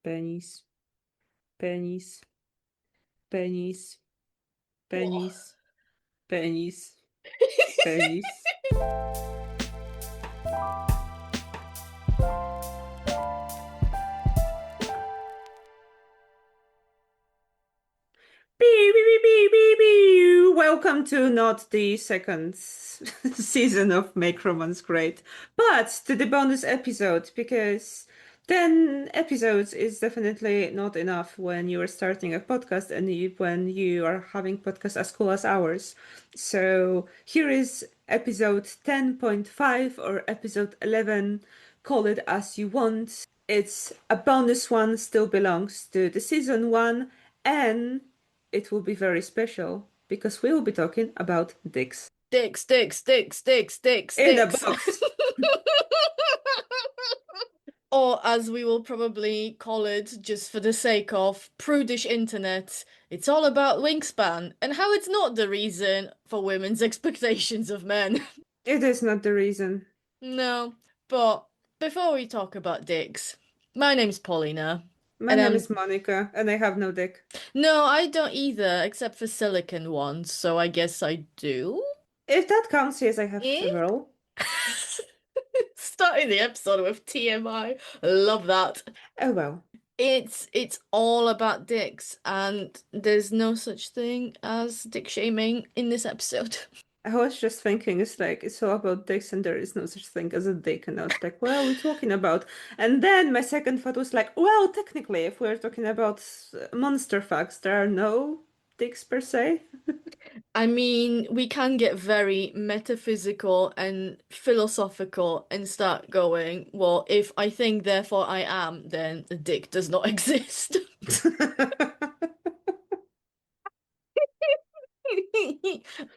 Penis, penis, penis, What? penis, penis, penis. Beep, beep, beep, beep, beep. Welcome to not the second season of Make Romance Great, but to the bonus episode because 10 episodes is definitely not enough when you are starting a podcast and when you are having podcasts as cool as ours. So here is episode 10.5 or episode 11. Call it as you want. It's a bonus one, still belongs to the season one, and it will be very special because we will be talking about dicks Dicks, dicks, dicks, dicks, dicks, in a dicks. box. Or as we will probably call it, just for the sake of prudish internet, it's all about wingspan and how it's not the reason for women's expectations of men. It is not the reason. No, but before we talk about dicks, my name's Paulina, My and name is Monica, and I have no dick. no, I don't either, except for silicon ones, so I guess I do. If that counts, yes, I have Eh? several. Starting the episode with TMI. Love that. Oh well. It's all about dicks, and there's no such thing as dick shaming in this episode. I was just thinking, it's like, it's all about dicks, and there is no such thing as a dick. And I was like, well, we're talking about. And then my second thought was like, well, technically, if we're talking about monster facts, there are no dicks per se. I mean, we can get very metaphysical and philosophical and start going, well, if I think, therefore I am, then a dick does not exist.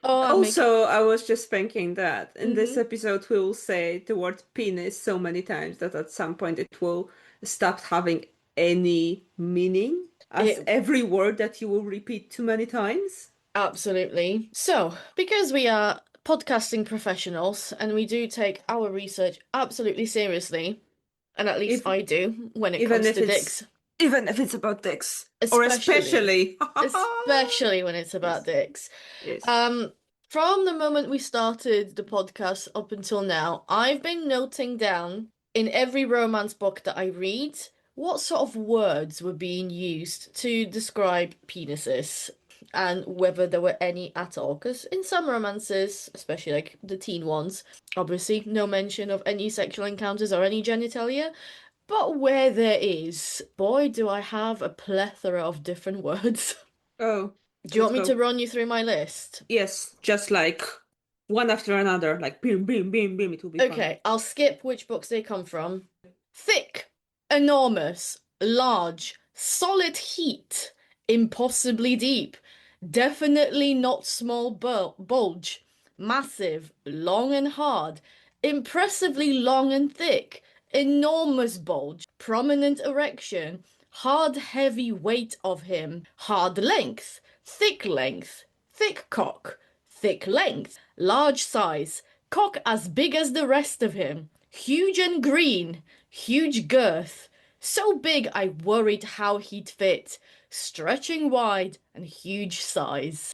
Oh, I'm making. Also, I was just thinking that in this Mhm. episode we will say the word penis so many times that at some point it will stop having any meaning, as It every word that you will repeat too many times. Absolutely. So, because we are podcasting professionals and we do take our research absolutely seriously, and at least If I do when it even comes if to it's dicks, even if it's about dicks. Or especially especially. especially when it's about Yes. dicks. Yes. Um, from the moment we started the podcast up until now, I've been noting down in every romance book that I read what sort of words were being used to describe penises and whether there were any at all. Because in some romances, especially like the teen ones, obviously no mention of any sexual encounters or any genitalia. But where there is, boy, do I have a plethora of different words. Oh, Do you let's want me to go. run you through my list? Yes, just like one after another, like beam, beam, beam, beam, it will be fun. Okay, I'll skip which books they come from. Thick, enormous, large, solid heat, impossibly deep, definitely not small bulge, massive, long and hard, impressively long and thick, enormous bulge, prominent erection, hard heavy weight of him, hard length, thick cock, thick length, large size, cock as big as the rest of him, huge and green, huge girth, so big I worried how he'd fit, stretching wide and huge size.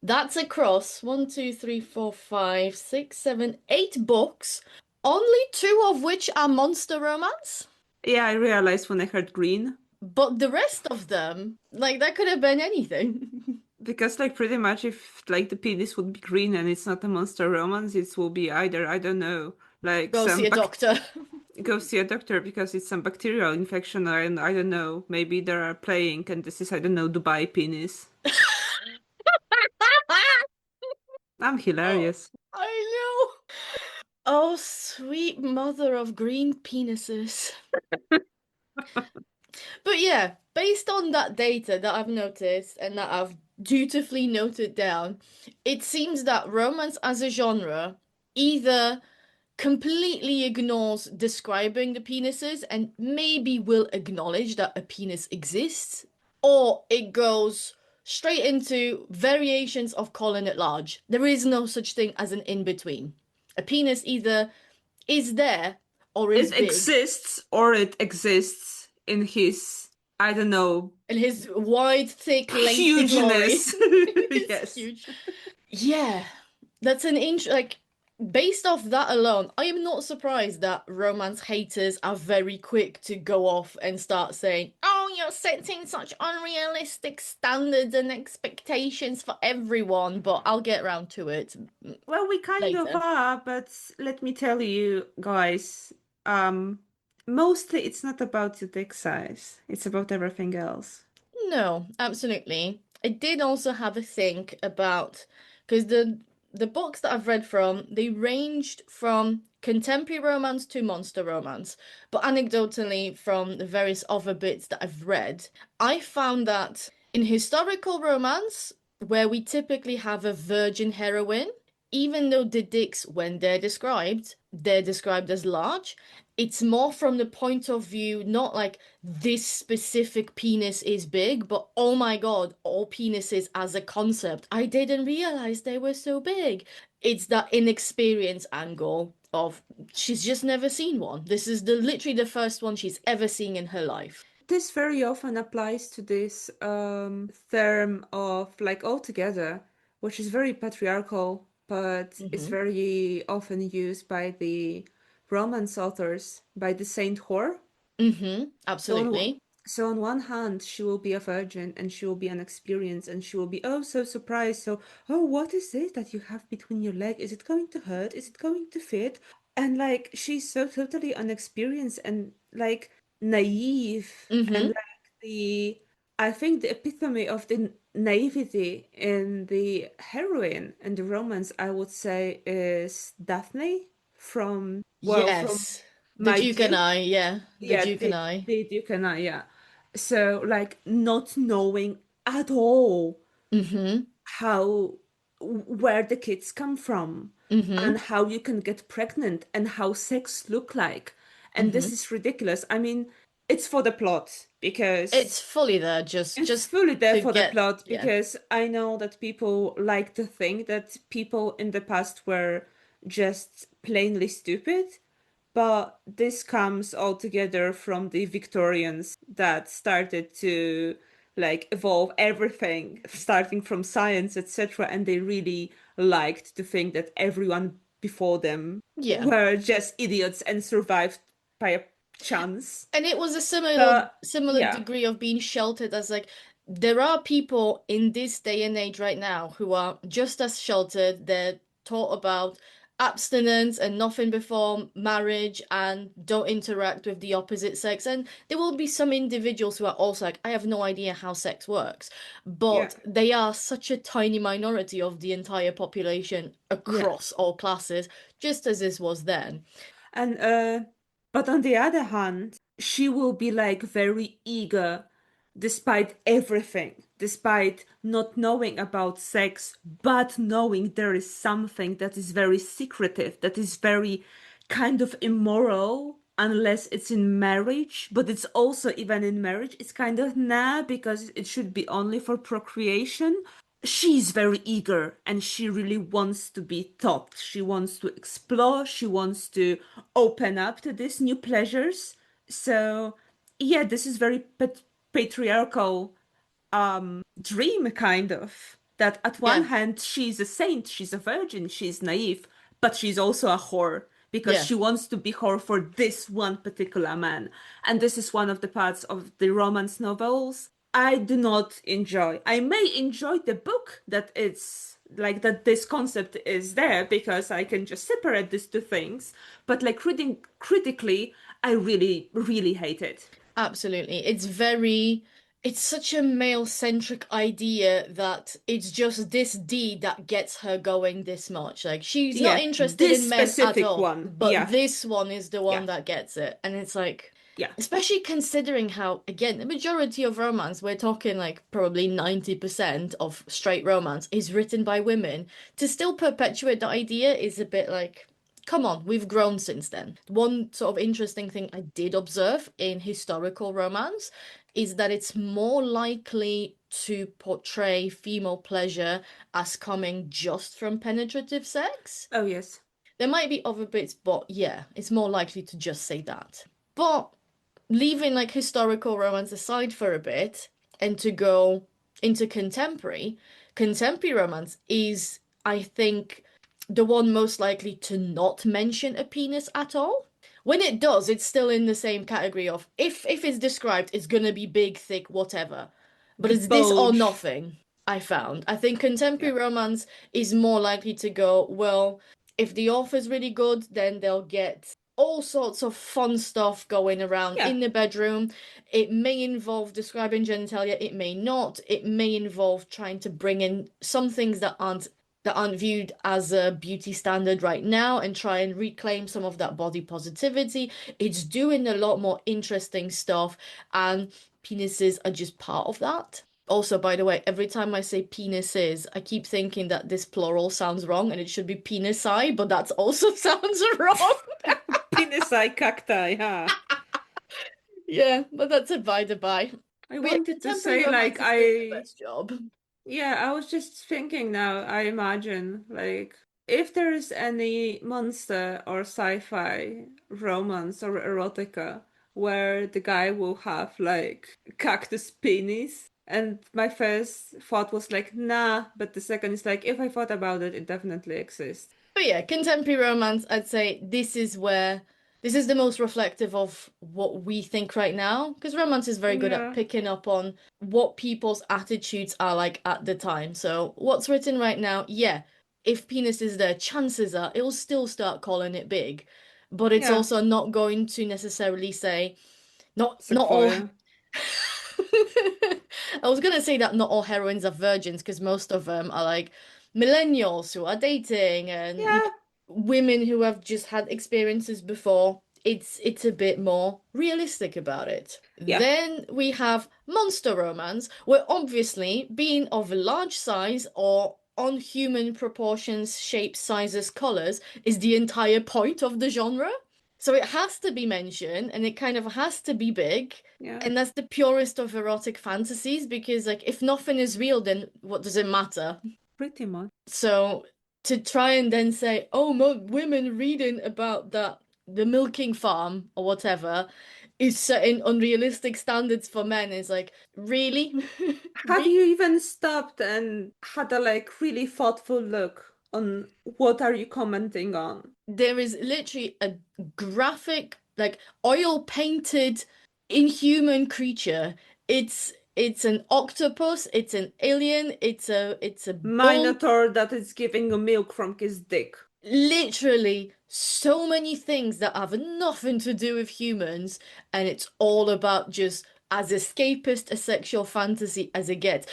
That's across 1, 2, 3, 4, 5, 6, 7, 8 books, only 2 of which are monster romance. Yeah, I realized when I heard green. But the rest of them, like, that could have been anything. Because like pretty much if like the penis would be green and it's not a monster romance, it will be either, I don't know, like Go some see a doctor. go see a doctor because it's some bacterial infection or and I don't know, maybe they are playing and this is, I don't know, Dubai penis. I'm Oh, hilarious. I know. Oh, sweet mother of green penises. But yeah, based on that data that I've noticed and that I've dutifully noted down, it seems that romance as a genre either completely ignores describing the penises and maybe will acknowledge that a penis exists, or it goes straight into variations of calling it large. There is no such thing as an in between. A penis either is there or is It big. exists or it exists in his, I don't know, And his wide, thick, lengthy glory. hugeness. It's Yes. huge. Yeah, that's an like based off that alone, I am not surprised that romance haters are very quick to go off and start saying, "Oh, you're setting such unrealistic standards and expectations for everyone." But I'll get around to it Well, we kind of later. are, but let me tell you, guys, um, mostly it's not about the dick size. It's about everything else. No, absolutely. I did also have a think about because the books that I've read from, they ranged from contemporary romance to monster romance. But anecdotally, from the various other bits that I've read, I found that in historical romance, where we typically have a virgin heroine, even though the dicks, when they're described as large, it's more from the point of view, not like this specific penis is big, but oh my god, all penises as a concept. I didn't realize they were so big. It's that inexperience angle of she's just never seen one. This is the literally the first one she's ever seen in her life. This very often applies to this term of like altogether, which is very patriarchal, but it's Mm-hmm. very often used by the Romance authors, by the Saint Whore. Mm-hmm. So Absolutely. on one hand, she will be a virgin and she will be inexperienced and she will be oh so surprised. So, oh, what is it that you have between your leg? Is it going to hurt? Is it going to fit? And like she's so totally unexperienced and like naive and Mm-hmm. like the I think the epitome of the naivety in the heroine and the romance I would say is Daphne from from Yes. The My Duke and Duke. I, yeah. The Yeah, Duke and I. the Duke and I, yeah. So like not knowing at all Mm-hmm. how where the kids come from Mm-hmm. and how you can get pregnant and how sex look like. And Mm-hmm. this is ridiculous. I mean, it's for the plot It's because fully there, it's just fully there to for the get, plot yeah. because I know that people like to think that people in the past were just plainly stupid, but this comes all together from the Victorians that started to like evolve everything, starting from science, etc. And they really liked to think that everyone before them Yeah. were just idiots and survived by a chance. And it was a But similar yeah, degree of being sheltered as like there are people in this day and age right now who are just as sheltered. They're taught about abstinence and nothing before marriage and don't interact with the opposite sex. And there will be some individuals who are also like, I have no idea how sex works. yeah, But they are such a tiny minority of the entire population yeah. across all classes, just as this was then. And but on the other hand, she will be like very eager despite everything, despite not knowing about sex, but knowing there is something that is very secretive, that is very kind of immoral unless it's in marriage, but it's also even in marriage, it's kind of nah because it should be only for procreation. She's very eager and she really wants to be taught. She wants to explore, she wants to open up to these new pleasures. So, yeah, this is very patriarchal dream kind of that at one Yeah, hand she's a saint, she's a virgin, she's naive, but she's also a whore because yeah. she wants to be whore for this one particular man. And this is one of the parts of the romance novels I do not enjoy. I may enjoy the book that it's like that this concept is there because I can just separate these two things, but like reading critically, I really, really hate it. Absolutely. It's such a male-centric idea that it's just this deed that gets her going this much. Like she's not Yeah, interested this in men at specific all, one. but Yeah, this one is the yeah, one that gets it. And it's like, yeah. especially considering how, again, the majority of romance, we're talking like probably 90% of straight romance is written by women. To still perpetuate the idea is a bit like, come on, we've grown since then. One sort of interesting thing I did observe in historical romance is that it's more likely to portray female pleasure as coming just from penetrative sex. Oh, yes. There might be other bits, but yeah, it's more likely to just say that. But leaving like historical romance aside for a bit and to go into contemporary romance is, I think, the one most likely to not mention a penis at all. When it does, it's still in the same category of if it's described, it's gonna be big, thick, whatever. But it's this or Bulge. nothing, I found. I think Yeah. contemporary romance is more likely to go, well, if the author's really good, then they'll get all sorts of fun stuff going around Yeah. in the bedroom. It may involve describing genitalia, it may not. It may involve trying to bring in some things that aren't viewed as a beauty standard right now and try and reclaim some of that body positivity. It's doing a lot more interesting stuff, and penises are just part of that. Also, by the way, every time I say penises, I keep thinking that this plural sounds wrong and it should be penisi, but that also sounds wrong. Penisi cacti, huh? Yeah, but that's a by the by. I But yeah, wanted to contemporary say, like, romance is doing the best job. yeah, I was just thinking now, I imagine, like, if there is any monster or sci-fi romance or erotica where the guy will have, like, cactus penis. And my first thought was like, nah, but the second is like, if I thought about it, it definitely exists. But yeah, contemporary romance, I'd say this is the most reflective of what we think right now, because romance is very good at Yeah, picking up on what people's attitudes are like at the time. So what's written right now, yeah, if penis is there, chances are it'll still start calling it big. But it's yeah, also not going to necessarily say not all Sequoia. I was gonna say that not all heroines are virgins because most of them are like millennials who are dating and Yeah, women who have just had experiences before. It's a bit more realistic about it. yeah, Then we have monster romance, where obviously being of a large size or on human proportions, shapes, sizes, colors is the entire point of the genre. So it has to be mentioned and it kind of has to be big. yeah, And that's the purest of erotic fantasies because, like, if nothing is real, then what does it matter? pretty much. So to try and then say, oh, women reading about the milking farm or whatever is setting unrealistic standards for men is like, really? Have Really? you even stopped and had a like really thoughtful look on what are you commenting on? There is literally a graphic, like oil painted inhuman creature. It's an octopus, it's an alien, it's a bull. Minotaur that is giving a milk from his dick. Literally so many things that have nothing to do with humans, and it's all about just as escapist a sexual fantasy as it gets.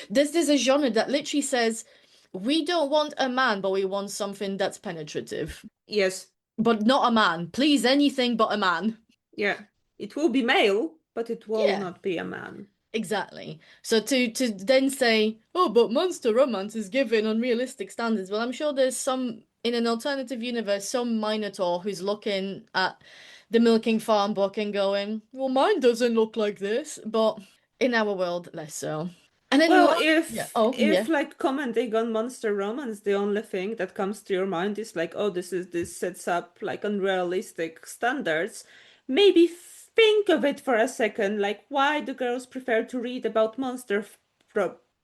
There's a genre that literally says we don't want a man, but we want something that's penetrative. Yes, But not a man. Please, anything but a man. yeah. It will be male, but it will Yeah, not be a man. exactly. So to then say, oh, but monster romance is given unrealistic standards. Well, I'm sure there's some in an alternative universe, some Minotaur who's looking at the Milking Farm book and going, well, mine doesn't look like this, but in our world, less so. And then Well, last, yeah, if oh yeah, if like commenting on monster romance, the only thing that comes to your mind is like, oh, this sets up like unrealistic standards. Maybe think of it for a second. Like, why do girls prefer to read about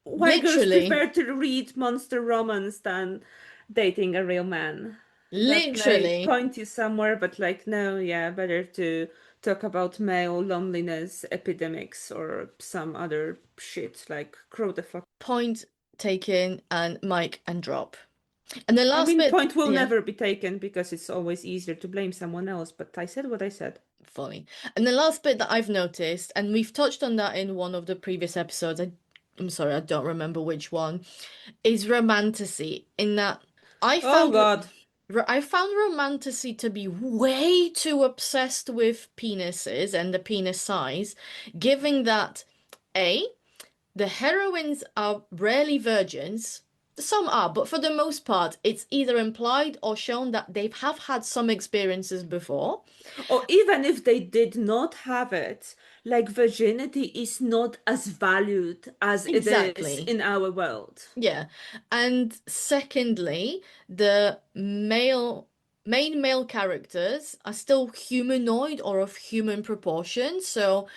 why girls literally, prefer to read monster romance than dating a real man? That may literally. point you somewhere, but like, no, yeah, better to talk about male loneliness epidemics or some other shit like crow the fuck. Point taken and mic and drop. And the I last mean, bit, point will yeah. never be taken because it's always easier to blame someone else, but I said what I said. Funny. And the last bit that I've noticed, and we've touched on that in one of the previous episodes, I'm sorry, I don't remember which one, is romantasy. In that I Oh found God. I found romantasy to be way too obsessed with penises and the penis size, given that A, the heroines are rarely virgins. Some are, but for the most part, it's either implied or shown that they have had some experiences before. Or even if they did not have it, like virginity is not as valued as it is Exactly. in our world. Yeah. And secondly, the male main male characters are still humanoid or of human proportions, so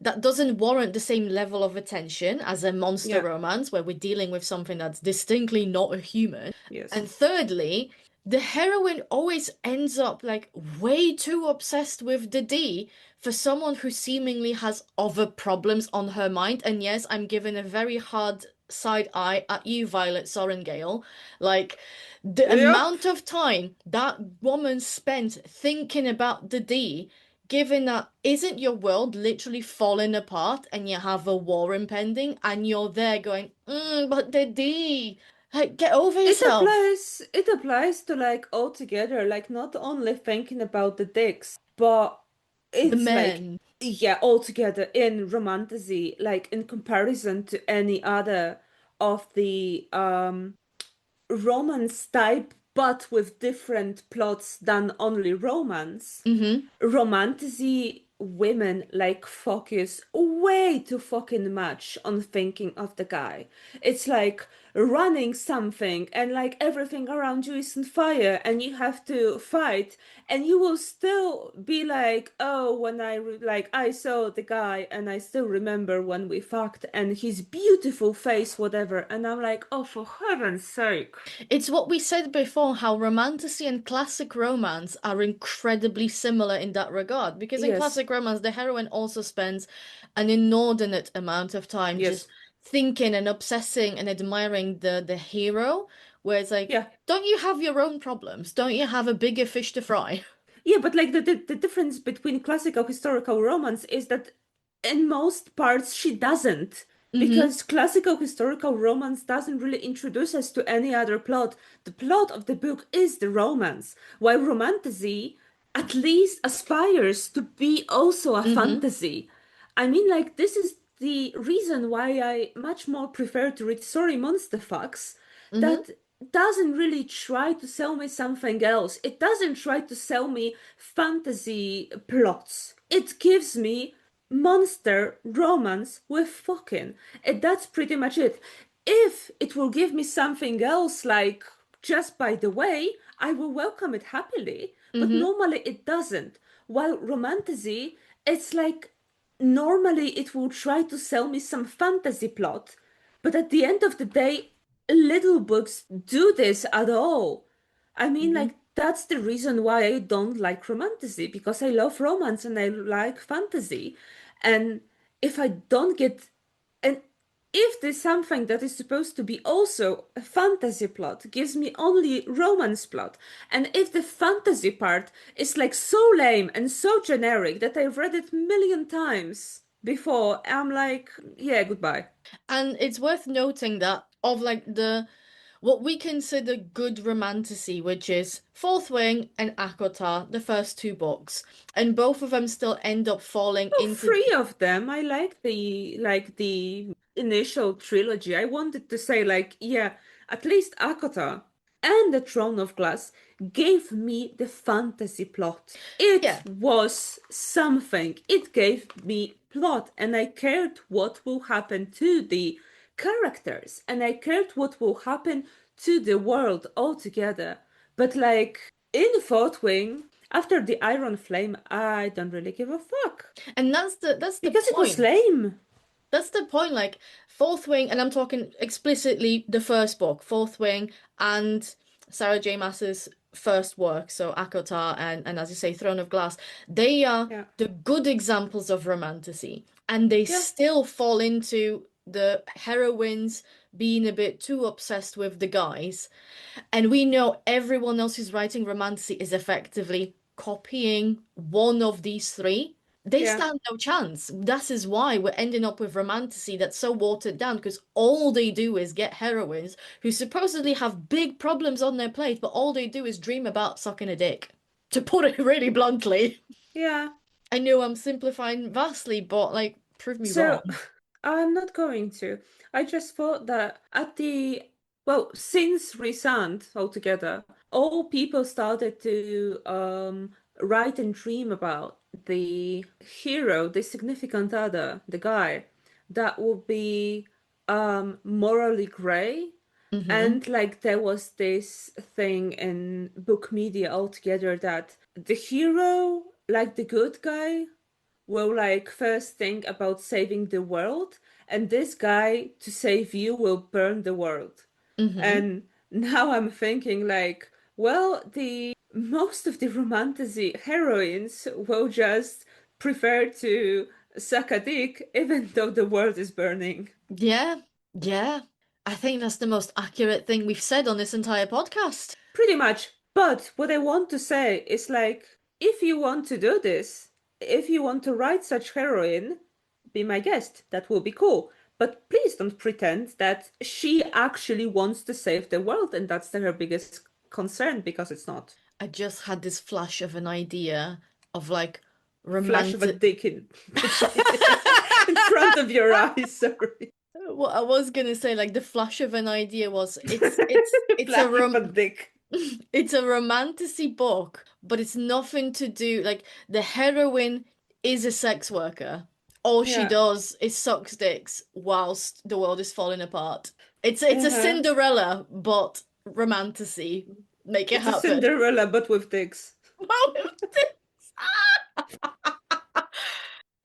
that doesn't warrant the same level of attention as a monster Yeah, romance where we're dealing with something that's distinctly not a human. yes. And thirdly, the heroine always ends up like way too obsessed with the D for someone who seemingly has other problems on her mind. And yes, I'm giving a very hard side eye at you, Violet Sorengale. Like, the Yep. amount of time that woman spent thinking about the D, given that isn't your world literally falling apart and you have a war impending and you're there going, but the D, like, get over yourself. It applies to like all together, like not only thinking about the dicks, but The it's like men. yeah, all together in romantasy, like in comparison to any other of the romance type, but with different plots than only romance. Mm-hmm. Romantasy women like focus way too fucking much on thinking of the guy. It's like running something and like everything around you is on fire and you have to fight and you will still be like, oh, when like I saw the guy and I still remember when we fucked and his beautiful face, whatever. And I'm like, oh, for heaven's sake. It's what we said before, how romantasy and classic romance are incredibly similar in that regard. Because in Yes, classic romance, the heroine also spends an inordinate amount of time just yes, thinking and obsessing and admiring the hero, where it's like, yeah. don't you have your own problems? Don't you have a bigger fish to fry? Yeah, but like the difference between classical historical romance is that in most parts she doesn't. Mm-hmm. Because classical historical romance doesn't really introduce us to any other plot. The plot of the book is the romance, while romantasy at least aspires to be also a Mm-hmm. fantasy. I mean, like, this is the reason why I much more prefer to read Sorry Monster Fucks Mm-hmm. that doesn't really try to sell me something else. It doesn't try to sell me fantasy plots. It gives me monster romance with fucking. And that's pretty much it. If it will give me something else, like just by the way, I will welcome it happily. But Mm-hmm. normally it doesn't. While romantasy, it's like normally it will try to sell me some fantasy plot. But at the end of the day, little books do this at all. I mean, Mm-hmm. like, that's the reason why I don't like romantasy, because I love romance and I like fantasy. And if I don't get, and if there's something that is supposed to be also a fantasy plot gives me only romance plot, and if the fantasy part is like so lame and so generic that I've read it a million times before, I'm like, yeah, goodbye. And it's worth noting that of like the what we consider good romantasy, which is Fourth Wing and Akotar, the first two books, and both of them still end up falling Oh, into three of them. I like the initial trilogy. I wanted to say like, yeah, at least Akota and the Throne of Glass gave me the fantasy plot. It yeah. was something. It gave me plot, and I cared what will happen to the characters, and I cared what will happen to the world altogether. But like in Fourth Wing, after the Iron Flame, I don't really give a fuck And that's the because it was point. lame. That's the point. Like Fourth Wing, and I'm talking explicitly the first book, Fourth Wing, and Sarah J. Maas's first work, so Akotar and as you say, Throne of Glass. They are Yeah, the good examples of romantasy, and they yeah, still fall into the heroines being a bit too obsessed with the guys. And we know everyone else who's writing romantasy is effectively copying one of these three. They yeah, stand no chance. That is why we're ending up with romantasy that's so watered down because all they do is get heroines who supposedly have big problems on their plate, but all they do is dream about sucking a dick. To put it really bluntly. yeah. I know I'm simplifying vastly, but like, prove me So wrong. I'm not going to. I just thought that at the well, since Resand altogether, all people started to write and dream about the hero, the significant other, the guy that would be morally grey. Mm-hmm. And like there was this thing in book media altogether that the hero, like the good guy, will like first think about saving the world, and this guy to save you will burn the world. Mm-hmm. And now I'm thinking like, well, the most of the romantasy heroines will just prefer to suck a dick even though the world is burning. Yeah, yeah. I think that's the most accurate thing we've said on this entire podcast. Pretty much. But what I want to say is like, if you want to do this, if you want to write such heroine, be my guest. That will be cool. But please don't pretend that she actually wants to save the world and that's her biggest concern because it's not. I just had this flash of an idea of like Flash of a romantic. dick in in front of your eyes, sorry. What I was gonna say, like the flash of an idea was it's a Flash of a dick. it's a romantasy book, but it's nothing to do like the heroine is a sex worker. All she Yeah. does is sucks dicks whilst the world is falling apart. It's a Uh-huh. Cinderella, but romantasy. Make it It's a happen. Cinderella but with dicks.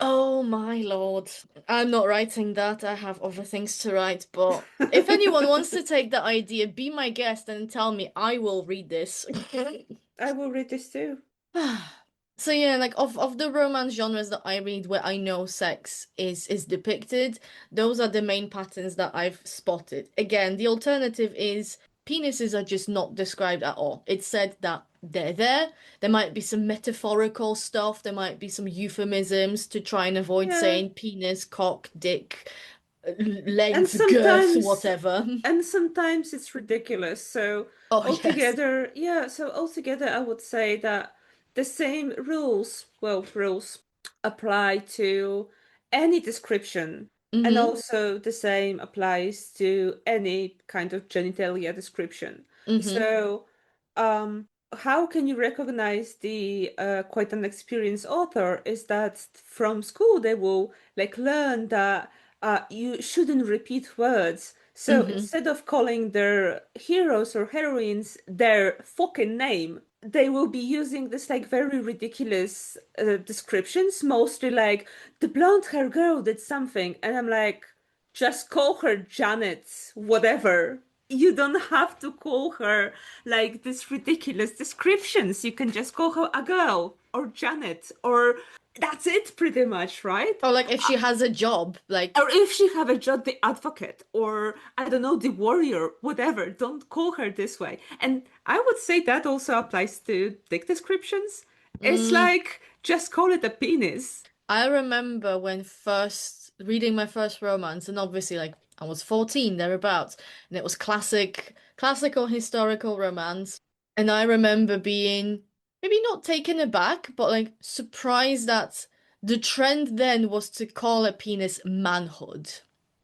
Oh my lord. I'm not writing that. I have other things to write, but if anyone wants to take that idea, be my guest and tell me I will read this. I will read this too. So yeah, like of the romance genres that I read where I know sex is depicted, those are the main patterns that I've spotted. Again, the alternative is penises are just not described at all. It's said that they're there. There might be some metaphorical stuff, there might be some euphemisms to try and avoid Yeah. saying penis, cock, dick, And length, girth, sometimes whatever. and sometimes it's ridiculous. So Oh yes. altogether, yeah, so altogether I would say that the same rules, well, rules apply to any description. And Mm-hmm. also the same applies to any kind of genitalia description. Mm-hmm. So, how can you recognize the quite an experienced author is that from school they will like learn that you shouldn't repeat words. So Mm-hmm. instead of calling their heroes or heroines their fucking name, they will be using this like very ridiculous descriptions, mostly like the blonde hair girl did something, and I'm like, just call her Janet, whatever. You don't have to call her like these ridiculous descriptions. You can just call her a girl or Janet or that's it pretty much, right? Or like if she has a job, like Or if she have a job, the advocate, or I don't know, the warrior, whatever. Don't call her this way. And I would say that also applies to dick descriptions. It's mm, like just call it a penis. I remember when first reading my first romance, and obviously like I was 14 thereabouts, and it was classical historical romance. And I remember being maybe not taken aback, but like surprised that the trend then was to call a penis manhood.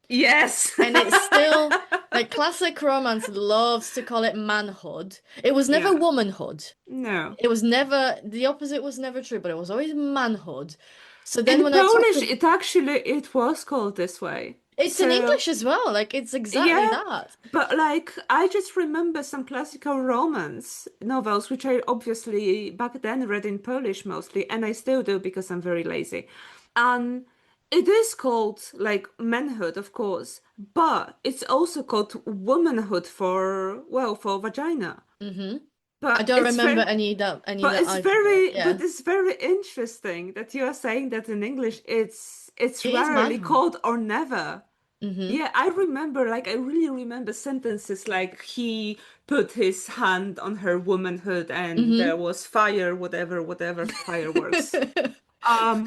Yes. And it's still like classic romance loves to call it manhood. It was never Yeah. womanhood. No. It was never, the opposite was never true, but it was always manhood. So then In when I talk Polish, of, it was called this way. it's in So English as well, like it's exactly yeah, that. but like I just remember some classical romance novels, which I obviously back then read in Polish mostly, and I still do because I'm very lazy. And it is called like manhood, of course, but it's also called womanhood for, well, for vagina. Hmm. I But don't it's remember very any that I've read. but Yeah. it's very interesting that you are saying that in English it's It is rarely manhood. called or never. Hmm. Yeah, I remember, like, I really remember sentences like he put his hand on her womanhood and there Hmm. was fire, whatever, whatever, fireworks. Um,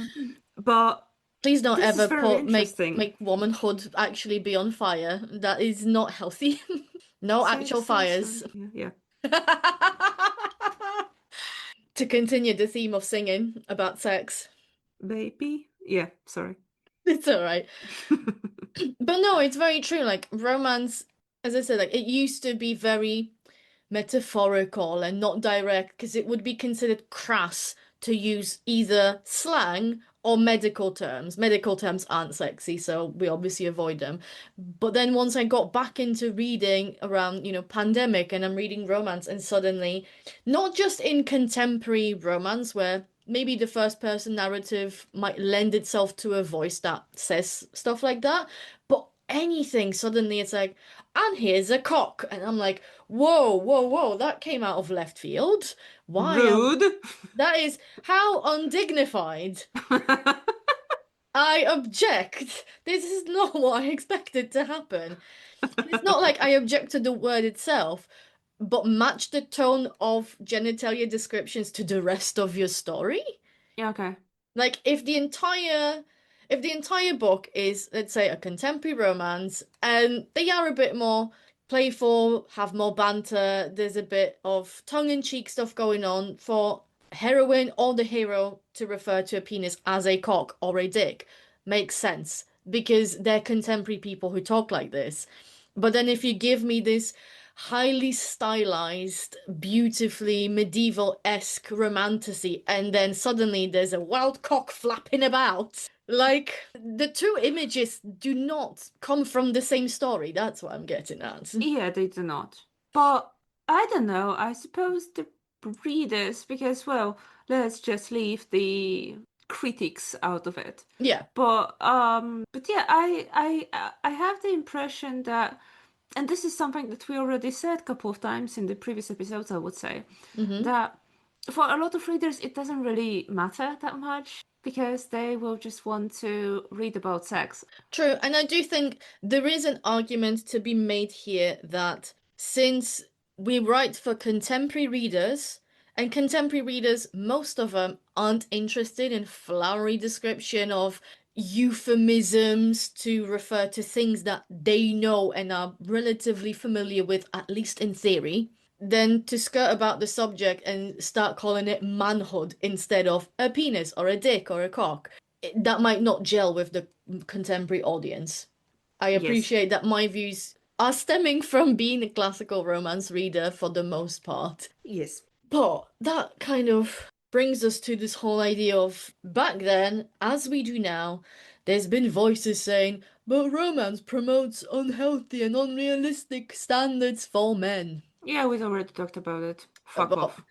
but Please don't this is ever very put interesting. make womanhood actually be on fire. That is not healthy. No actual Say fires. so. Yeah, yeah. To continue the theme of singing about sex. Baby. Yeah, sorry. It's all right. But no, it's very true. Like romance, as I said, like it used to be very metaphorical and not direct because it would be considered crass to use either slang or medical terms. Medical terms aren't sexy, so we obviously avoid them. But then once I got back into reading around, pandemic, and I'm reading romance, and suddenly, not just in contemporary romance where maybe the first person narrative might lend itself to a voice that says stuff like that, but anything, suddenly it's like, and here's a cock. And I'm like, whoa, whoa, whoa, that came out of left field. Why am Rude. that is how undignified. I object. This is not what I expected to happen. And it's not like I object to the word itself, but match the tone of genitalia descriptions to the rest of your story. Yeah, okay. Like if the entire book is, let's say, a contemporary romance and they are a bit more playful, have more banter, there's a bit of tongue-in-cheek stuff going on for heroine or the hero to refer to a penis as a cock or a dick makes sense because they're contemporary people who talk like this. But then if you give me this highly stylized, beautifully medieval-esque romantasy, and then suddenly there's a wild cock flapping about. Like, the two images do not come from the same story. That's what I'm getting at. Yeah, they do not. But I don't know. I suppose the readers, because, well, let's just leave the critics out of it. Yeah. But yeah, I have the impression that, and this is something that we already said a couple of times in the previous episodes, I would say, Mm-hmm. that for a lot of readers, it doesn't really matter that much because they will just want to read about sex. True, and I do think there is an argument to be made here that since we write for contemporary readers, and contemporary readers, most of them aren't interested in flowery description of euphemisms to refer to things that they know and are relatively familiar with, at least in theory, then to skirt about the subject and start calling it manhood instead of a penis or a dick or a cock, that might not gel with the contemporary audience. I Yes. appreciate that my views are stemming from being a classical romance reader for the most part. Yes. But that kind of brings us to this whole idea of back then, as we do now, there's been voices saying, but romance promotes unhealthy and unrealistic standards for men. Yeah, we've already talked about it. Fuck But off.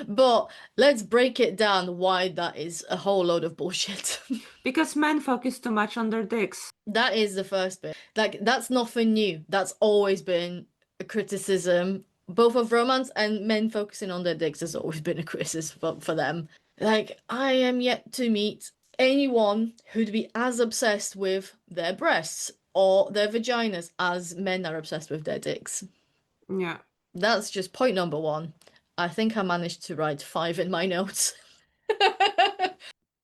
but let's break it down why that is a whole load of bullshit. Because men focus too much on their dicks. That is the first bit. Like, that's nothing new. That's always been a criticism, both of romance and men focusing on their dicks has always been a criticism for them. Like, I am yet to meet anyone who'd be as obsessed with their breasts or their vaginas as men are obsessed with their dicks. Yeah. That's just point number one. I think I managed to write 5 in my notes.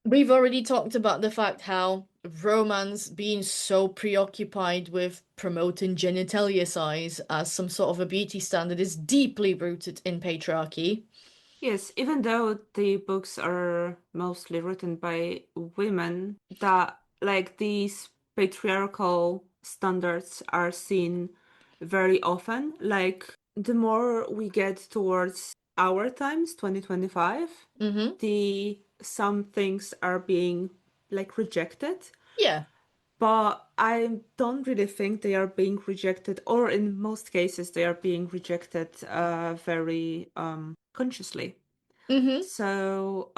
We've already talked about the fact how romance being so preoccupied with promoting genitalia size as some sort of a beauty standard is deeply rooted in patriarchy. Yes, even though the books are mostly written by women, that like these patriarchal standards are seen very often. Like the more we get towards our times, 2025, Mm-hmm. the some things are being like rejected. Yeah. But I don't really think they are being rejected, or in most cases, they are being rejected very consciously. Mm-hmm. So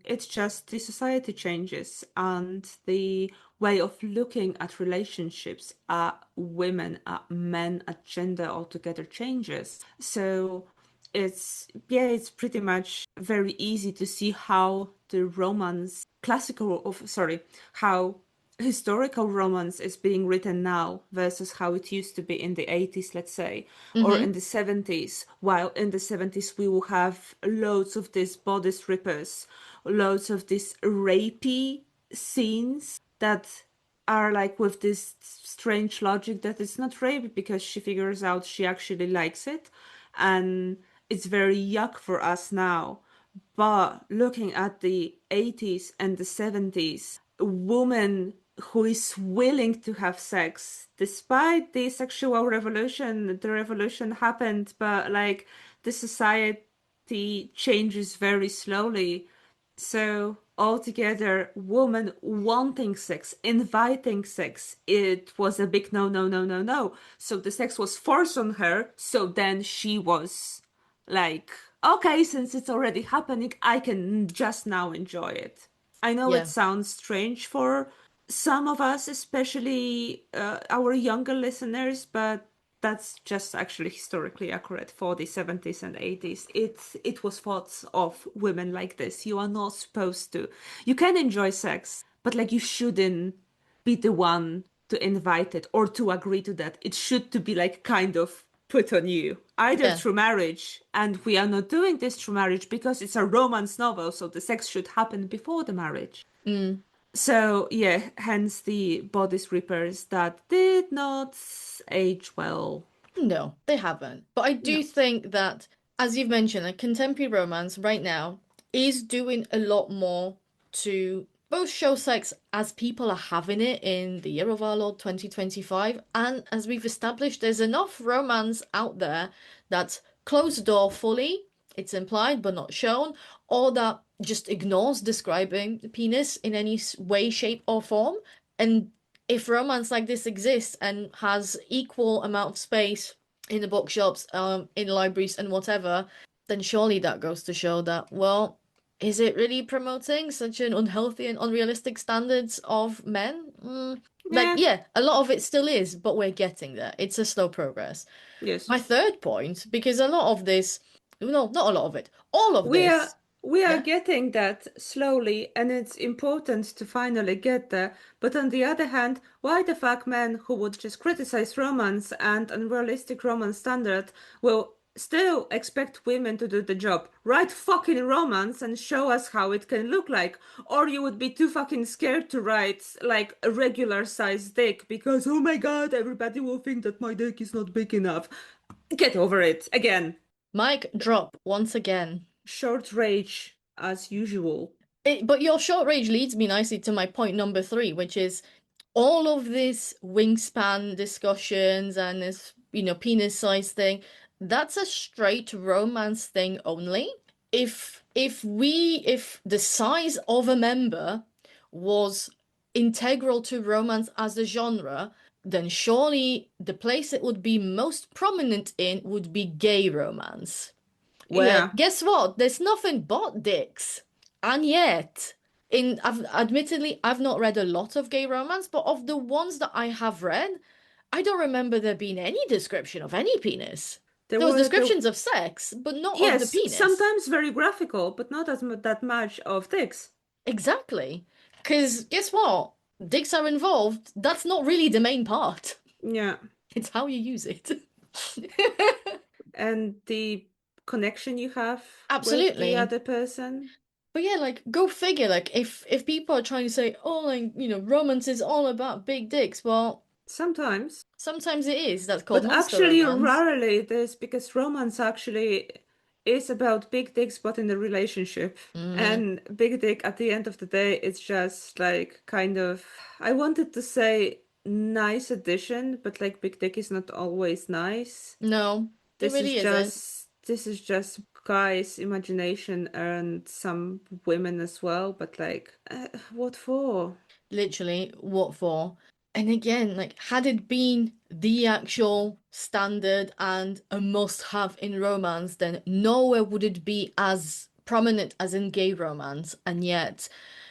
it's just the society changes and the way of looking at relationships, at women, at men, at gender altogether changes. So it's pretty much very easy to see how the romance, how historical romance is being written now versus how it used to be in the 80s, let's say, or Mm-hmm. in the 70s. While in the 70s, we will have loads of these body strippers, loads of these rapey scenes that are like with this strange logic that it's not rape because she figures out she actually likes it. And it's very yuck for us now. But looking at the 80s and the 70s, a woman who is willing to have sex despite the sexual revolution, the revolution happened, but like the society changes very slowly. So altogether woman wanting sex, inviting sex. It was a big no, no, no, no, no. So the sex was forced on her. So then she was like, okay, since it's already happening, I can just now enjoy it. I know it Yeah. sounds strange for some of us, especially our younger listeners, but that's just actually historically accurate for the 70s and 80s. It was thought of women like this. You are not supposed to. You can enjoy sex, but like you shouldn't be the one to invite it or to agree to that. It should to be like kind of put on you, either Yeah. through marriage, and we are not doing this through marriage because it's a romance novel, so the sex should happen before the marriage. Mm. So yeah, hence the bodice rippers that did not age well. No, they haven't. But I No. do think that, as you've mentioned, a contemporary romance right now is doing a lot more to both show sex as people are having it in the year of our Lord 2025, and as we've established, there's enough romance out there that's closed the door fully, it's implied but not shown, or that just ignores describing the penis in any way, shape, or form. And if romance like this exists and has equal amount of space in the bookshops, in libraries and whatever, then surely that goes to show that, well, is it really promoting such an unhealthy and unrealistic standards of men? Like, Yeah. yeah, a lot of it still is, but we're getting there. It's a slow progress. Yes. My third point, because a lot of this, no, not a lot of it, all of We are this, we are yeah, getting that slowly, and it's important to finally get there. But on the other hand, why the fuck men who would just criticize romance and unrealistic romance standard will still expect women to do the job? Write fucking romance and show us how it can look like. Or you would be too fucking scared to write like a regular size dick because oh my god, everybody will think that my dick is not big enough. Get over it. Again, mic drop once again. short rage as usual. But your short range leads me nicely to my point number three, which is all of this wingspan discussions and this, penis size thing. That's a straight romance thing only. If the size of a member was integral to romance as a genre, then surely the place it would be most prominent in would be gay romance. Where Yeah, guess what? There's nothing but dicks. And yet, admittedly, I've not read a lot of gay romance, but of the ones that I have read, I don't remember there being any description of any penis. there There was were the descriptions of sex, but not of the yes, penis. sometimes very graphical, but not as that much of dicks. Exactly. Because guess what? Dicks are involved. That's not really the main part. Yeah, It's how you use it. and the connection you have with the Absolutely. other person. But yeah, like go figure. Like if people are trying to say, oh, like romance is all about big dicks, well, Sometimes, sometimes it is. That's called but monster actually, romance. rarely it is because romance actually is about big dicks, but in the relationship. Mm, And big dick at the end of the day, it's just like kind of. I wanted to say nice addition, but like big dick is not always nice. no, it really isn't. This is just guys' imagination and some women as well, but like what for? Literally, what for? And again, like had it been the actual standard and a must-have in romance, then nowhere would it be as prominent as in gay romance. And yet,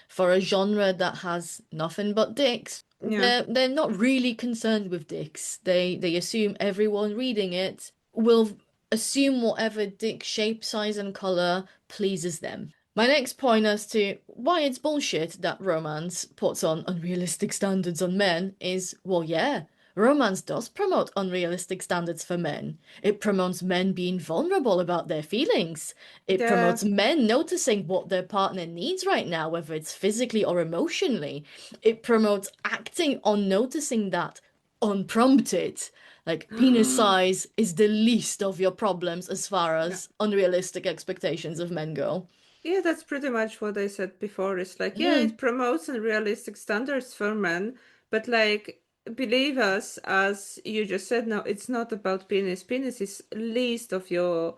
for a genre that has nothing but dicks, Yeah. they're not really concerned with dicks. They assume everyone reading it will assume whatever dick shape, size, and color pleases them. My next point as to why it's bullshit that romance puts on unrealistic standards on men is, well, yeah, romance does promote unrealistic standards for men. It promotes men being vulnerable about their feelings. It Yeah. promotes men noticing what their partner needs right now, whether it's physically or emotionally. It promotes acting on noticing that unprompted. Like, penis size is the least of your problems as far Yeah. as unrealistic expectations of men go. Yeah, that's pretty much what I said before. It's like, yeah, Mm, it promotes unrealistic standards for men, but like, believe us, as you just said, no, it's not about penis. Penis is least of your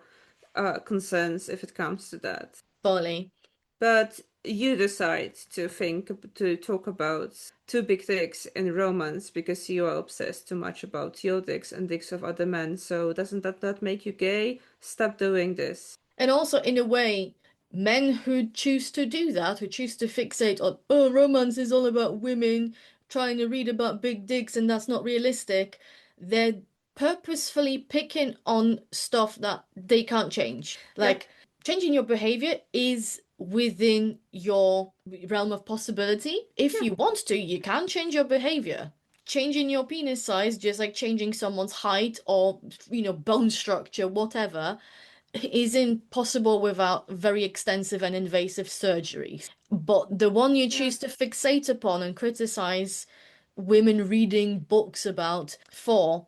concerns if it comes to that. fully. But you decide to talk about two big dicks in romance because you are obsessed too much about your dicks and dicks of other men. So doesn't that not make you gay? Stop doing this. And also, in a way, men who choose to do that, who choose to fixate on, oh, romance is all about women trying to read about big dicks and that's not realistic, they're purposefully picking on stuff that they can't change. Yeah, Like, changing your behavior is within your realm of possibility. If yeah. you want to, you can change your behavior. Changing your penis size, just like changing someone's height or, bone structure, whatever, isn't possible without very extensive and invasive surgeries. But the one you Yeah. choose to fixate upon and criticize women reading books about for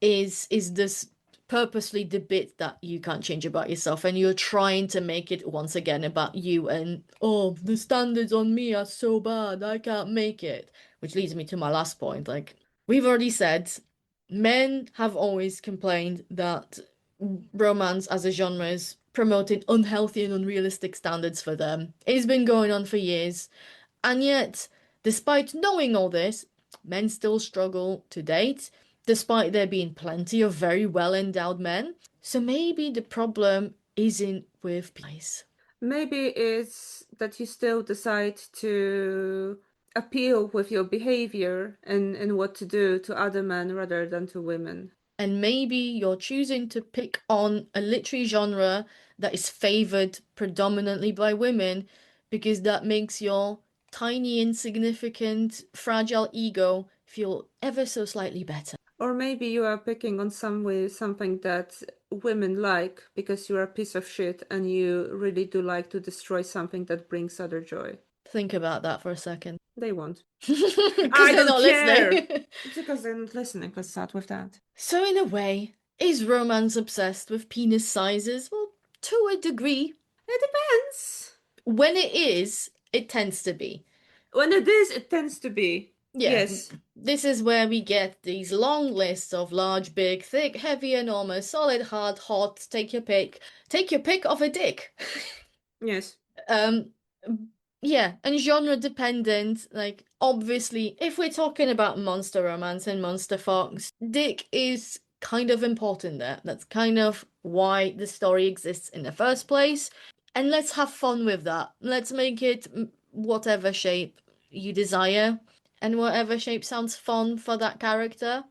is this purposely the bit that you can't change about yourself, and you're trying to make it once again about you and, oh, the standards on me are so bad, I can't make it. Which leads me to my last point. Like we've already said, men have always complained that romance as a genre is promoting unhealthy and unrealistic standards for them. It's been going on for years. And yet, despite knowing all this, men still struggle to date, despite there being plenty of very well endowed men. So maybe the problem isn't with guys. Maybe it's that you still decide to appeal with your behavior and what to do to other men rather than to women. And maybe you're choosing to pick on a literary genre that is favored predominantly by women because that makes your tiny, insignificant, fragile ego feel ever so slightly better. Or maybe you are picking on something that women like because you're a piece of shit and you really do like to destroy something that brings other joy. Think about that for a second. They won't. Because I they're don't not care! listening. It's because they're not listening. Let's start with that. So, in a way, is romance obsessed with penis sizes? Well, to a degree. It depends. When it is, it tends to be. When it is, it tends to be. Yeah, Yes. this is where we get these long lists of large, big, thick, heavy, enormous, solid, hard, hot, take your pick. Take your pick of a dick. Yes. Um, yeah, and genre dependent. Like, obviously, if we're talking about monster romance and monster fox, dick is kind of important there. That's kind of why the story exists in the first place. And let's have fun with that. Let's make it whatever shape you desire, and whatever shape sounds fun for that character.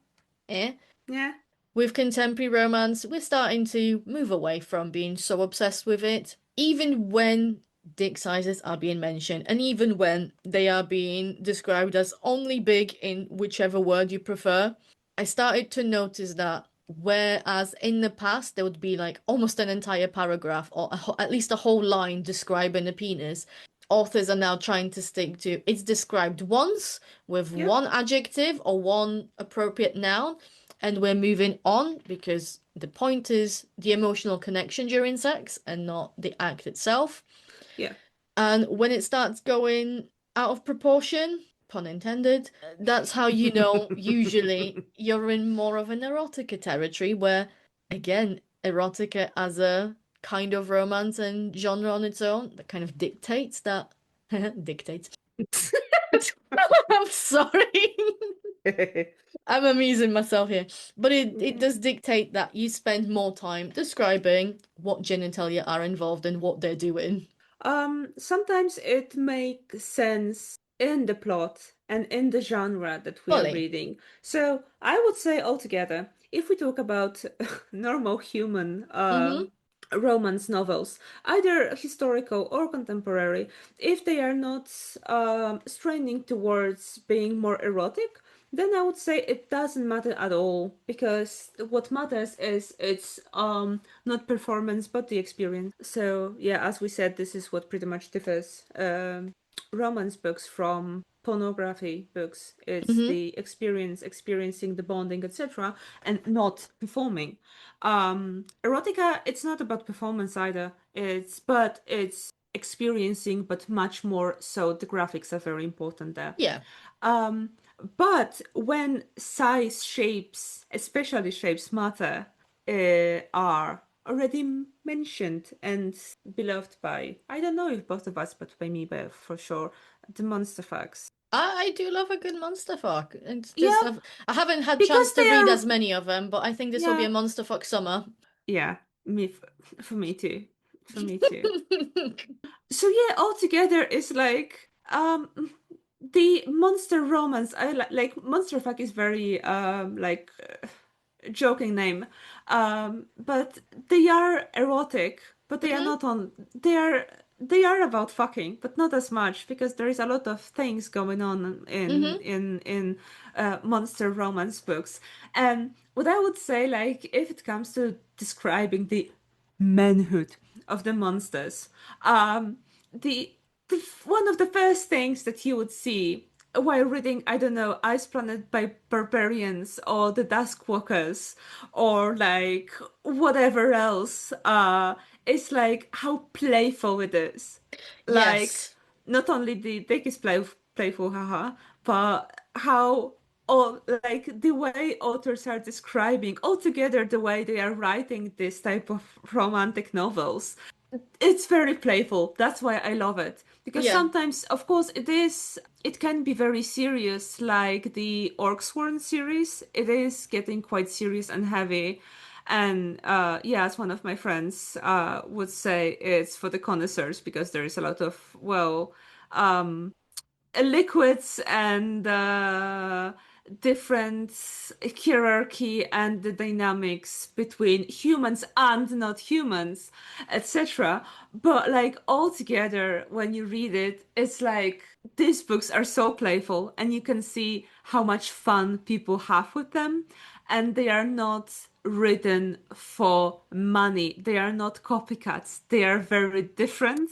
Eh? Yeah. With contemporary romance, we're starting to move away from being so obsessed with it, even when dick sizes are being mentioned, and even when they are being described as only big in whichever word you prefer. I started to notice that whereas in the past there would be like almost an entire paragraph or at least a whole line describing a penis, authors are now trying to stick to it's described once with Yeah. one adjective or one appropriate noun, and we're moving on because the point is the emotional connection during sex and not the act itself. Yeah. And when it starts going out of proportion, pun intended, that's how you know usually you're in more of an erotica territory where, again, erotica as a kind of romance and genre on its own that kind of dictates that. Dictates. I'm sorry. I'm amusing myself here. But it does dictate that you spend more time describing what genitalia are involved and what they're doing. Sometimes it makes sense in the plot and in the genre that we are Fully. reading. So I would say altogether, if we talk about normal human Mm-hmm. romance novels, either historical or contemporary, if they are not straining towards being more erotic, then I would say it doesn't matter at all because what matters is it's not performance but the experience. So yeah, as we said, this is what pretty much differs romance books from pornography books. It's Mm-hmm. the experience, experiencing the bonding, etc., and not performing. Erotica, it's not about performance either. It's experiencing, but much more so. The graphics are very important there. Yeah. Um, but when size shapes, especially shapes matter, are already mentioned and beloved by, I don't know if both of us, but by me, but for sure, the monster facts. I do love a good monster fuck. And Yeah, I haven't had chance because to they read are, as many of them, but I think this will be yeah, a monster fuck summer. yeah, me, for me too. For me too. So yeah, altogether it's like the monster romance. I like monster fuck is very like joking name, but they are erotic, but they are Hmm. not on. They are about fucking, but not as much because there is a lot of things going on in Hmm. monster romance books. And what I would say, like, if it comes to describing the manhood of the monsters, the one of the first things that you would see while reading, I don't know, Ice Planet by Barbarians or the Duskwalkers or like whatever else, it's like how playful it is. Like Yes. not only the dick is playful, haha, but how all like the way authors are describing altogether the way they are writing this type of romantic novels, it's very playful. That's why I love it. Because Yeah. sometimes, of course, it can be very serious, like the Orcsworn series. It is getting quite serious and heavy. And yeah, as one of my friends would say, it's for the connoisseurs because there is a lot of, well, liquids and different hierarchy and the dynamics between humans and not humans, etc. But like all together, when you read it, it's like these books are so playful, and you can see how much fun people have with them, and they are not written for money. They are not copycats. They are very different,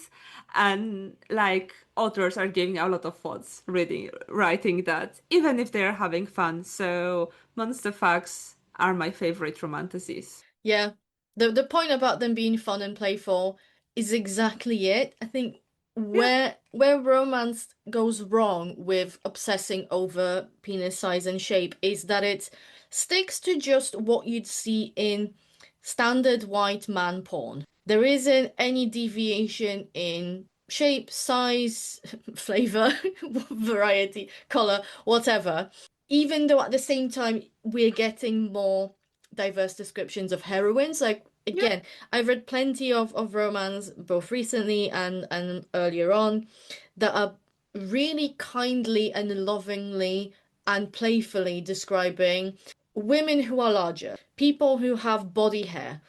and like authors are giving a lot of thoughts writing that, even if they're having fun. So monster facts are my favorite romanticies. Yeah. The point about them being fun and playful is exactly it. I think Yeah, where romance goes wrong with obsessing over penis size and shape is that it sticks to just what you'd see in standard white man porn. There isn't any deviation in shape, size, flavor, variety, color, whatever. Even though at the same time we're getting more diverse descriptions of heroines. Like yeah, again, I've read plenty of romance both recently and earlier on that are really kindly and lovingly and playfully describing women who are larger, people who have body hair,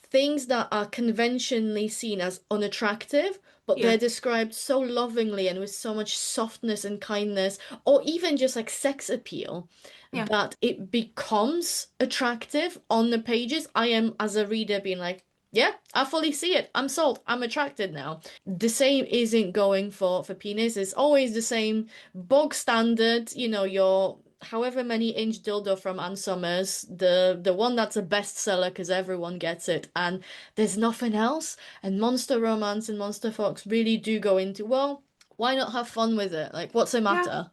things that are conventionally seen as unattractive, but yeah, they're described so lovingly and with so much softness and kindness, or even just like sex appeal, yeah. that it becomes attractive on the pages. I am, as a reader, being like, yeah, I fully see it. I'm sold. I'm attracted now. The same isn't going for penis. It's always the same bog standard, your however many inch dildo from Ann Summers, the one that's a bestseller because everyone gets it, and there's nothing else. And Monster Romance and Monster Fox really do go into, well, why not have fun with it? Like, what's the Yeah. matter?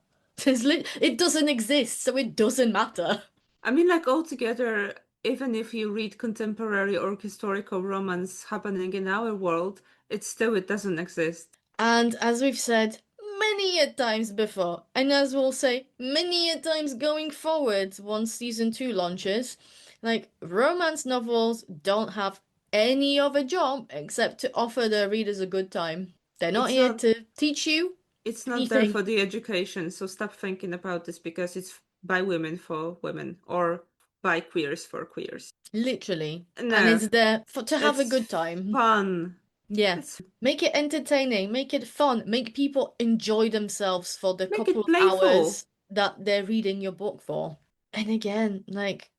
It doesn't exist, so it doesn't matter. I mean, like altogether, even if you read contemporary or historical romance happening in our world, it doesn't exist. And as we've said many a times before, and as we'll say many a times going forward once season 2 launches, like romance novels don't have any other job except to offer their readers a good time. They're not It's here not to teach you it's not there anything. for the education, so stop thinking about this because it's by women for women or by queers for queers. Literally. And No, it's there for to have a it's good time. fun. Yeah. It's Make it entertaining, make it fun, make people enjoy themselves for the make couple it of playful. hours that they're reading your book for. And again, like,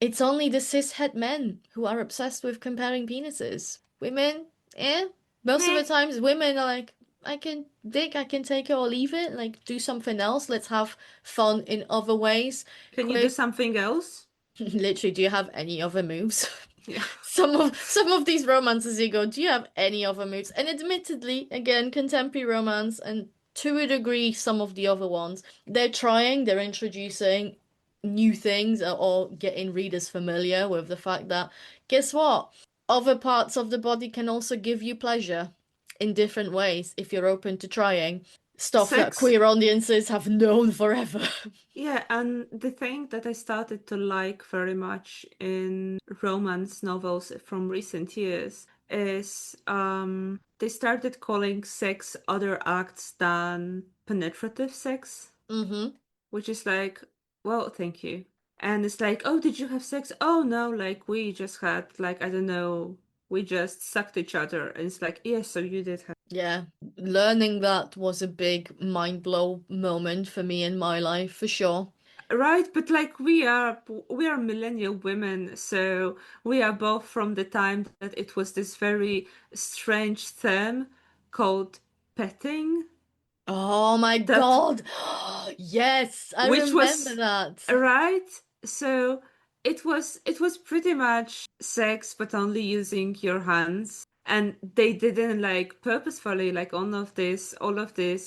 it's only the cishet men who are obsessed with comparing penises. Women, eh? Most of Meh. the times, women are like, I can take it or leave it, like, do something else. Let's have fun in other ways. Can you do Quick, something else? literally, do you have any other moves? Yeah. Some of these romances you go, do you have any other moves? And admittedly, again, contemporary romance and to a degree some of the other ones, they're introducing new things or getting readers familiar with the fact that guess what? other parts of the body can also give you pleasure in different ways if you're open to trying stuff that Sex, queer audiences have known forever. yeah, and the thing that I started to like very much in romance novels from recent years is they started calling sex other acts than penetrative sex, Mm-hmm. which is like, well, thank you. And it's like, oh, did you have sex? Oh no, like we just had like I don't know, we just sucked each other. And it's like, yes, so you did have. Yeah, learning that was a big mind blow moment for me in my life, for sure. Right, but like we are millennial women, so we are both from the time that it was this very strange term called petting Oh my that God. Yes, I which remember was that. right. So it was pretty much sex, but only using your hands. And they didn't like purposefully like all of these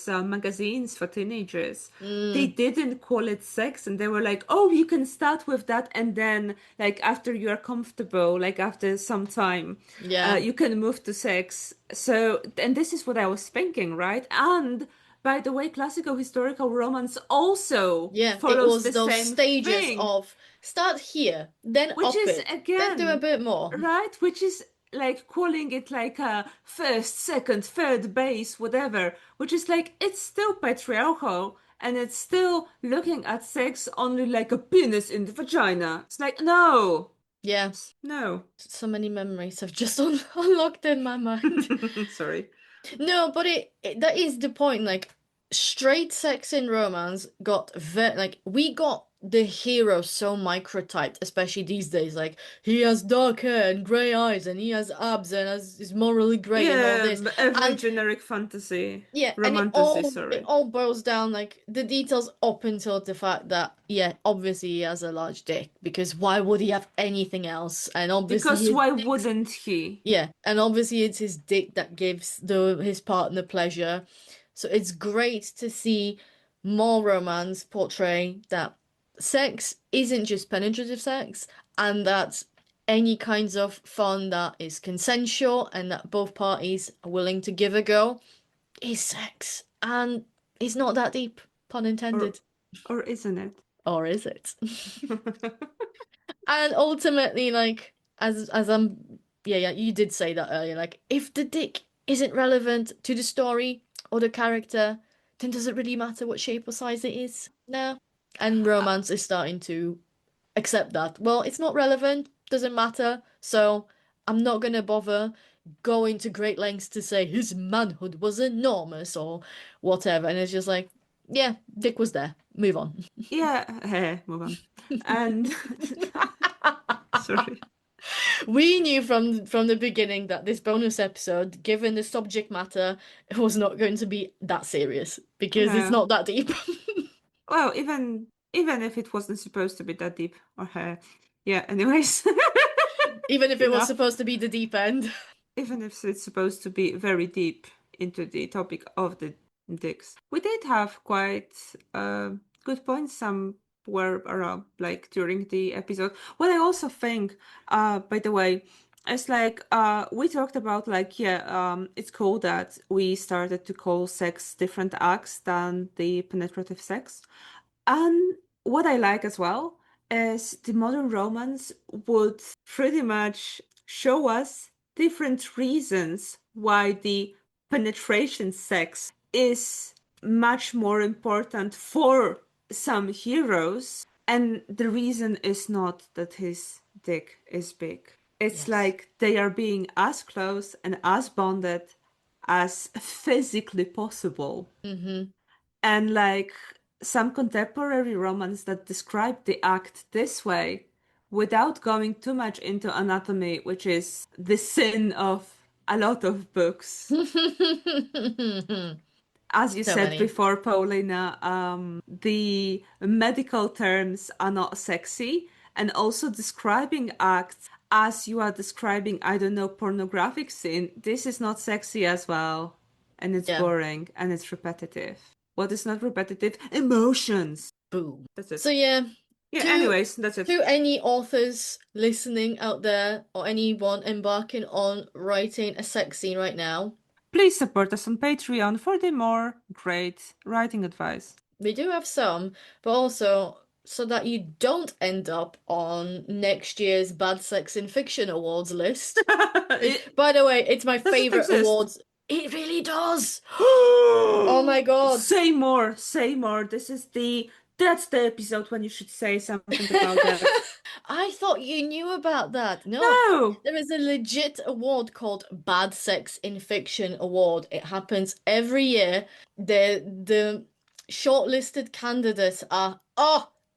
magazines for teenagers. They Mm, didn't call it sex, and they were like, "Oh, you can start with that, and then like after you are comfortable, like after some time, yeah. you can move to sex." So, and this is what I was thinking, right? And by the way, classical historical romance also Yeah, it follows was the those same stages thing, of start here, then which up is it, then do a again, bit more. right? Which is like calling it like a first, second, third base, whatever, which is like it's still patriarchal and it's still looking at sex only like a penis in the vagina. It's like, no, Yeah, no. so many memories have just unlocked in my mind. Sorry. No, but that is the point. Like, straight sex in romance got very like we got the hero so microtyped, especially these days. Like he has dark hair and grey eyes, and he has abs and is morally grey and all Yeah, this. every And generic fantasy, yeah, and romantasy, it sorry. all boils down like the details up until the fact that yeah, obviously he has a large dick because why would he have anything else? And obviously Because his why dick. wouldn't he? Yeah, and obviously it's his dick that gives his partner pleasure. So it's great to see more romance portray that sex isn't just penetrative sex and that any kinds of fun that is consensual and that both parties are willing to give a go is sex. And it's not that deep, pun Or intended. or isn't it? Or is it? And ultimately, like, as I'm yeah, yeah, you did say that earlier, like, if the dick isn't relevant to the story or the character, then does it really matter what shape or size it is? No. And romance is starting to accept that. Well, it's not relevant, doesn't matter, so I'm not gonna bother going to great lengths to say his manhood was enormous or whatever. And it's just like, yeah, dick was there. Move on. Yeah, move on. And sorry. We knew from the beginning that this bonus episode, given the subject matter, was not going to be that serious because it's No. not that deep. Well, even if it wasn't supposed to be that deep or yeah, anyways. Even if it was Enough. supposed to be the deep end. Even if it's supposed to be very deep into the topic of the dicks. We did have quite good points. Some were around like during the episode. What I also think, by the way, is like we talked about like yeah, it's cool that we started to call sex different acts than the penetrative sex. And what I like as well is the modern romance would pretty much show us different reasons why the penetration sex is much more important for some heroes. And the reason is not that his dick is big. It's Yes. like they are being as close and as bonded as physically possible. Mm-hmm. And like some contemporary romance that describe the act this way without going too much into anatomy, which is the sin of a lot of books. As you So said many. before, Paulina, the medical terms are not sexy, and also describing acts as you are describing, I don't know, pornographic scene, this is not sexy as well. And it's Yeah. boring and it's repetitive. What is not repetitive? Emotions. Boom. That's So it. yeah, Yeah, To anyways, that's it. to any authors listening out there or anyone embarking on writing a sex scene right now, Please support us on Patreon for the more great writing advice. we do have some, but also so that you don't end up on next year's Bad Sex in Fiction Awards list. Which, by the way, it's my Does it favorite exist? awards. It really does. Oh my god. Say more, say more. That's the episode when you should say something about that. I thought you knew about that. No, No! there is a legit award called Bad Sex in Fiction Award. It happens every year. The shortlisted candidates are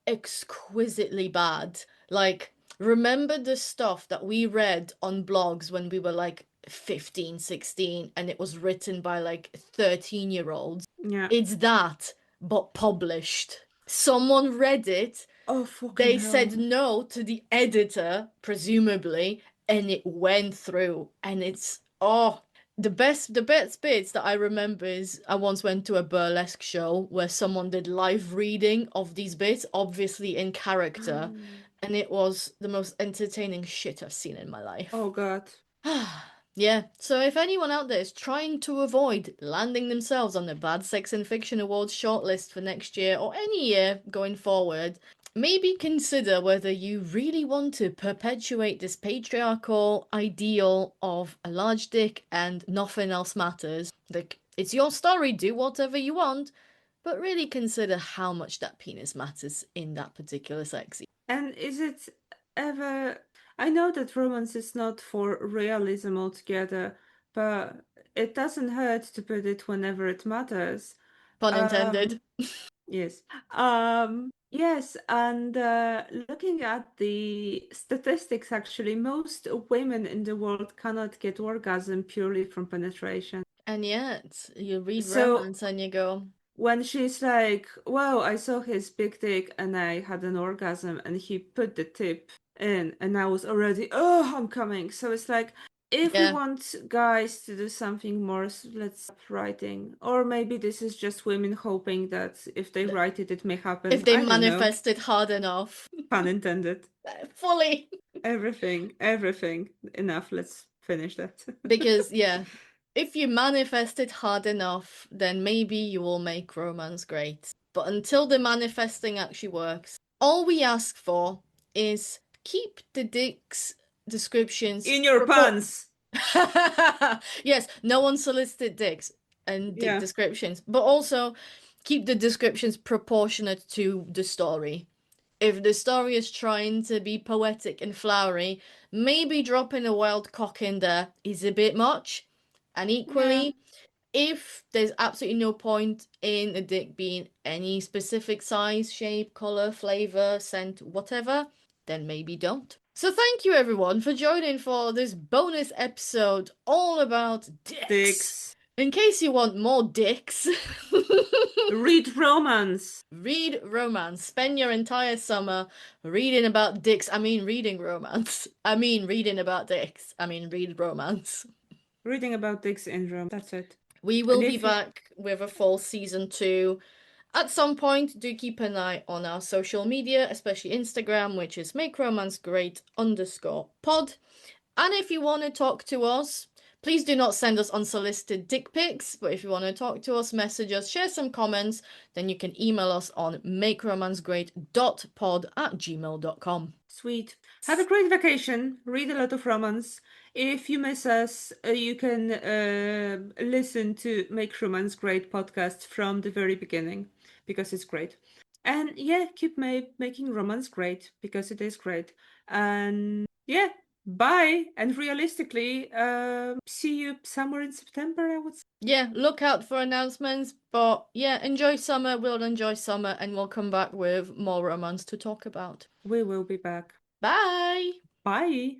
exquisitely bad. Like, remember the stuff that we read on blogs when we were like 15, 16, and it was written by like 13-year-olds? Yeah. It's that, but published. Someone read it, Oh, fucking they hell. said no to the editor, presumably, and it went through. And it's the best bits that I remember is I once went to a burlesque show where someone did live reading of these bits, obviously in character, and it was the most entertaining shit I've seen in my life. Oh, God. Yeah, so if anyone out there is trying to avoid landing themselves on the Bad Sex and Fiction Awards shortlist for next year or any year going forward, maybe consider whether you really want to perpetuate this patriarchal ideal of a large dick and nothing else matters. Like, it's your story, do whatever you want, but really consider how much that penis matters in that particular sex scene. And is it ever. I know that romance is not for realism altogether, but it doesn't hurt to put it whenever it matters. Pun intended. Um, yes. Yes, and looking at the statistics, actually, most women in the world cannot get orgasm purely from penetration. And yet, you read So romance and you go, when she's like, "Wow, I saw his big dick and I had an orgasm," and he put the tip in, and I was already, "Oh, I'm coming." So it's like, if we yeah. want guys to do something more, let's stop writing. Or maybe this is just women hoping that if they write it, it may happen. If they I don't know. manifest it hard enough. Pun intended. Fully. Everything. Enough. Let's finish that. Because, yeah, if you manifest it hard enough, then maybe you will make romance great. But until the manifesting actually works, all we ask for is keep the dicks descriptions In your pants. Yes, no unsolicited dicks and dick Yeah. descriptions, but also keep the descriptions proportionate to the story. If the story is trying to be poetic and flowery, maybe dropping a wild cock in there is a bit much. And equally, if there's absolutely no point in a dick being any specific size, shape, color, flavor, scent, whatever, then maybe don't. So thank you everyone for joining for this bonus episode all about dicks. Dicks. In case you want more dicks, Read romance. read romance. Spend your entire summer reading about dicks. I mean, reading romance. I mean, reading about dicks. I mean, read romance. Reading about dicks in romance. That's it. We will And be if you- back with a full season 2 at some point. Do keep an eye on our social media, especially Instagram, which is makeromancegreat_pod. And if you want to talk to us, please do not send us unsolicited dick pics. But if you want to talk to us, message us, share some comments, then you can email us on makeromancegreat.pod@gmail.com. Sweet. Have a great vacation. Read a lot of romance. If you miss us, you can listen to Make Romance Great podcast from the very beginning because it's great. And yeah, keep making romance great because it is great. And yeah, bye. And realistically, see you somewhere in September, I would say. Yeah, look out for announcements. But yeah, enjoy summer. We'll enjoy summer and we'll come back with more romance to talk about. We will be back. Bye! Bye.